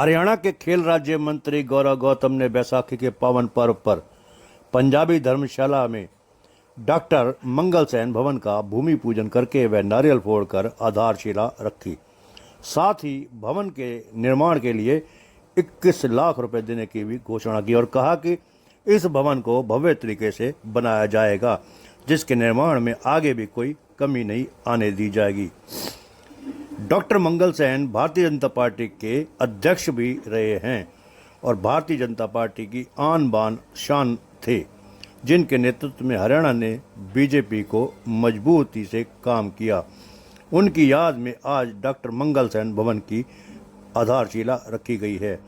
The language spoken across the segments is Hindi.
हरियाणा के खेल राज्य मंत्री गौरव गौतम ने बैसाखी के पावन पर्व पर पंजाबी धर्मशाला में डॉक्टर मंगल सेन भवन का भूमि पूजन करके व नारियल फोड़कर आधारशिला रखी। साथ ही भवन के निर्माण के लिए 21 लाख रुपए देने की भी घोषणा की और कहा कि इस भवन को भव्य तरीके से बनाया जाएगा, जिसके निर्माण में आगे भी कोई कमी नहीं आने दी जाएगी। डॉक्टर मंगल सेन भारतीय जनता पार्टी के अध्यक्ष भी रहे हैं और भारतीय जनता पार्टी की आन बान शान थे, जिनके नेतृत्व में हरियाणा ने बीजेपी को मजबूती से काम किया। उनकी याद में आज डॉक्टर मंगल सेन भवन की आधारशिला रखी गई है।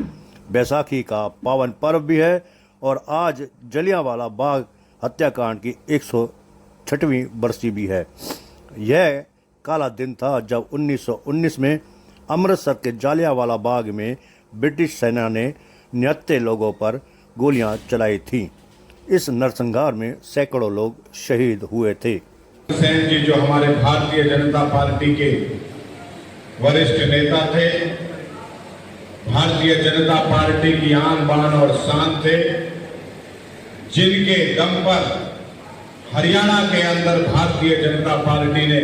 बैसाखी का पावन पर्व भी है और आज जलियांवाला बाग हत्याकांड की 106वीं बरसी भी है। यह काला दिन था जब 1919 में अमृतसर के जलियांवाला बाग में ब्रिटिश सेना ने निहत्थे लोगों पर गोलियां चलाई थीं। इस नरसंहार में सैकड़ों लोग शहीद हुए थे। सेन जी जो हमारे भारतीय जनता पार्टी के वरिष्ठ नेता थे, भारतीय जनता पार्टी की आन बान और शान थे, जिनके दम पर हरियाणा के अंदर भारतीय जनता पार्टी ने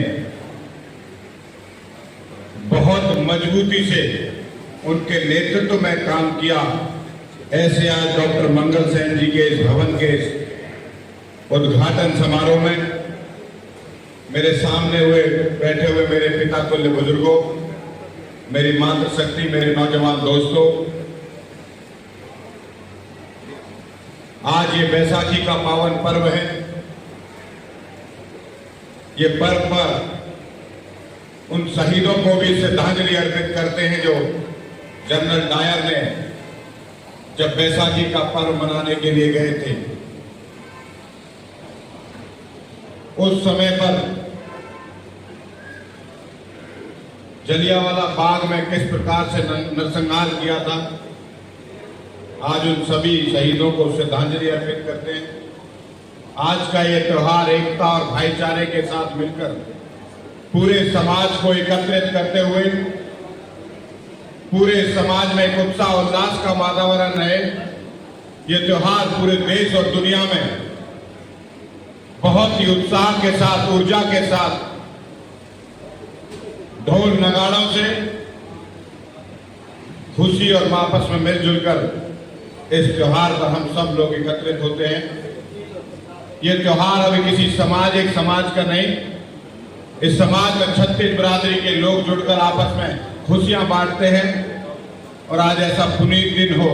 बहुत मजबूती से उनके नेतृत्व में काम किया। ऐसे आज डॉक्टर मंगल सेन जी के इस भवन के उद्घाटन समारोह में मेरे सामने बैठे हुए मेरे पिता तुल्य बुजुर्गों, मेरी मातृशक्ति, मेरे नौजवान दोस्तों, आज ये बैसाखी का पावन पर्व है। ये पर्व पर उन शहीदों को भी श्रद्धांजलि अर्पित करते हैं जो जनरल डायर ने जब बैसाखी का पर्व मनाने के लिए गए थे, उस समय पर जलियांवाला बाग में किस प्रकार से नरसंहार किया था, आज उन सभी शहीदों को श्रद्धांजलि अर्पित करते हैं। आज का ये त्योहार एकता और भाईचारे के साथ मिलकर पूरे समाज को एकत्रित करते हुए पूरे समाज में एक उत्साह उल्लास का वातावरण रहे। ये त्योहार पूरे देश और दुनिया में बहुत ही उत्साह के साथ, ऊर्जा के साथ, ढोल नगाड़ों से खुशी और आपस में मिलजुल कर इस त्योहार पर हम सब लोग एकत्रित होते हैं। ये त्योहार अभी किसी सामाजिक समाज का नहीं, इस समाज में 36 बिरादरी के लोग जुड़कर आपस में खुशियां बांटते हैं और आज ऐसा पुनीत दिन हो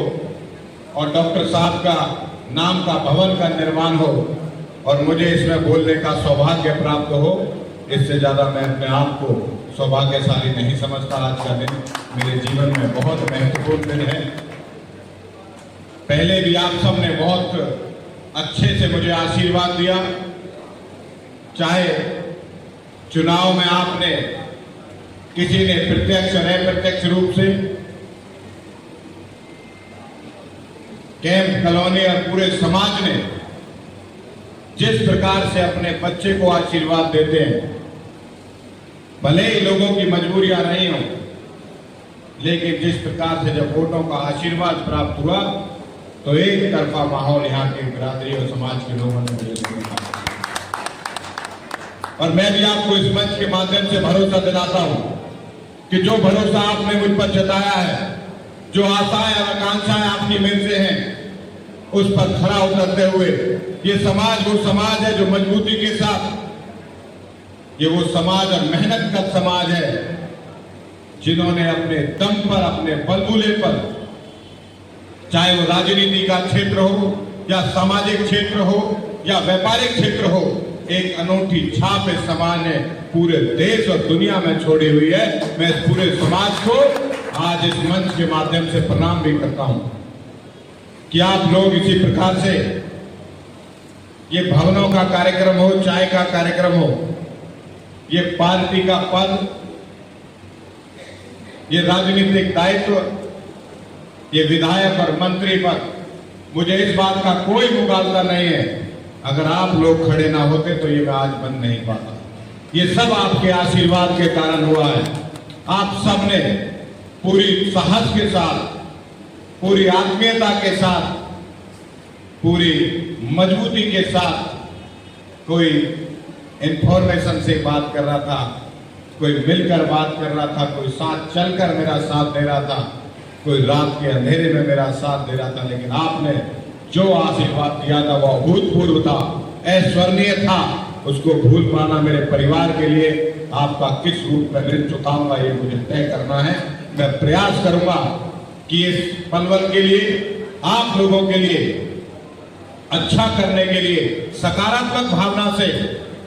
और डॉक्टर साहब का नाम का भवन का निर्माण हो और मुझे इसमें बोलने का सौभाग्य प्राप्त हो, इससे ज्यादा मैं अपने आप को सौभाग्यशाली नहीं समझता। आज का दिन मेरे जीवन में बहुत महत्वपूर्ण दिन है। पहले भी आप सब ने बहुत अच्छे से मुझे आशीर्वाद दिया, चाहे चुनाव में आपने किसी ने प्रत्यक्ष और अप्रत्यक्ष रूप से, कैंप कॉलोनी और पूरे समाज ने जिस प्रकार से अपने बच्चे को आशीर्वाद देते हैं, भले ही लोगों की मजबूरियां नहीं हो, लेकिन जिस प्रकार से जब वोटों का आशीर्वाद प्राप्त हुआ तो एक तरफा माहौल यहाँ के बिरादरी और समाज के लोगों ने मुझे दिया। और मैं भी आपको इस मंच के माध्यम से भरोसा दिलाता हूं कि जो भरोसा आपने मुझ पर जताया है, जो आशाएं और आकांक्षाएं आपकी मेरे से हैं, उस पर खरा उतरते हुए ये समाज वो समाज है जो मजबूती के साथ, ये वो समाज और मेहनत का समाज है जिन्होंने अपने दम पर, अपने बलबूले पर, चाहे वो राजनीति का क्षेत्र हो या सामाजिक क्षेत्र हो या व्यापारिक क्षेत्र हो, एक अनूठी छाप इस समाज ने पूरे देश और दुनिया में छोड़ी हुई है। मैं इस पूरे समाज को आज इस मंच के माध्यम से प्रणाम भी करता हूं कि आप लोग इसी प्रकार से ये भवनों का कार्यक्रम हो, चाय का कार्यक्रम हो, ये पार्टी का पद, ये राजनीतिक दायित्व, ये विधायक और मंत्री पद, मुझे इस बात का कोई मुगालता नहीं है। अगर आप लोग खड़े ना होते तो ये मैं आज बन नहीं पाता। ये सब आपके आशीर्वाद के कारण हुआ है। आप सब ने पूरी साहस के साथ पूरी आत्मीयता के साथ, पूरी मजबूती के साथ कोई इंफॉर्मेशन से बात कर रहा था, कोई मिलकर बात कर रहा था, कोई साथ चलकर मेरा साथ दे रहा था, कोई रात के अंधेरे में मेरा साथ दे रहा था। लेकिन आपने जो आशीर्वाद दिया था वह अभूतपूर्व था, ऐश्वर्णीय था। उसको भूल पाना मेरे परिवार के लिए आपका किस रूप में ऋण चुकाऊंगा ये मुझे तय करना है। मैं प्रयास करूंगा कि इस पलवल के लिए, आप लोगों के लिए अच्छा करने के लिए सकारात्मक भावना से,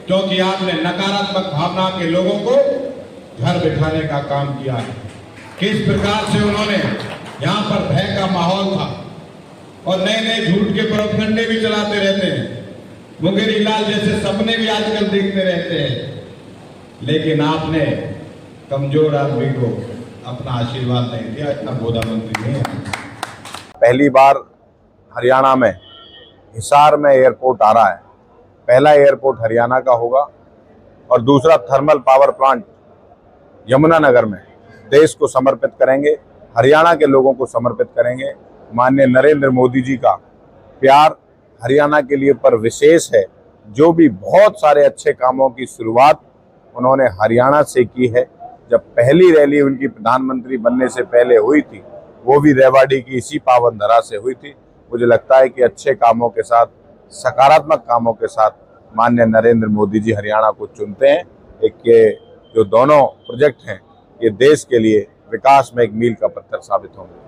क्योंकि आपने नकारात्मक भावना के लोगों को घर बिठाने का काम किया है। किस प्रकार से उन्होंने यहाँ पर भय का माहौल था और नए नए झूठ के प्रोपगंडे भी चलाते रहते हैं, मुंगेरी लाल जैसे सपने भी आजकल देखते रहते हैं, लेकिन आपने कमजोर आदमी को अपना आशीर्वाद नहीं दिया। इतना बोधा मंत्री नहीं है। पहली बार हरियाणा में हिसार में एयरपोर्ट आ रहा है। पहला एयरपोर्ट हरियाणा का होगा और दूसरा थर्मल पावर प्लांट यमुनानगर में देश को समर्पित करेंगे, हरियाणा के लोगों को समर्पित करेंगे। माननीय नरेंद्र मोदी जी का प्यार हरियाणा के लिए पर विशेष है। जो भी बहुत सारे अच्छे कामों की शुरुआत उन्होंने हरियाणा से की है। जब पहली रैली उनकी प्रधानमंत्री बनने से पहले हुई थी, वो भी रेवाड़ी की इसी पावन धरा से हुई थी। मुझे लगता है कि अच्छे कामों के साथ, सकारात्मक कामों के साथ माननीय नरेंद्र मोदी जी हरियाणा को चुनते हैं। एक ये जो दोनों प्रोजेक्ट हैं, ये देश के लिए विकास में एक मील का पत्थर साबित होंगे।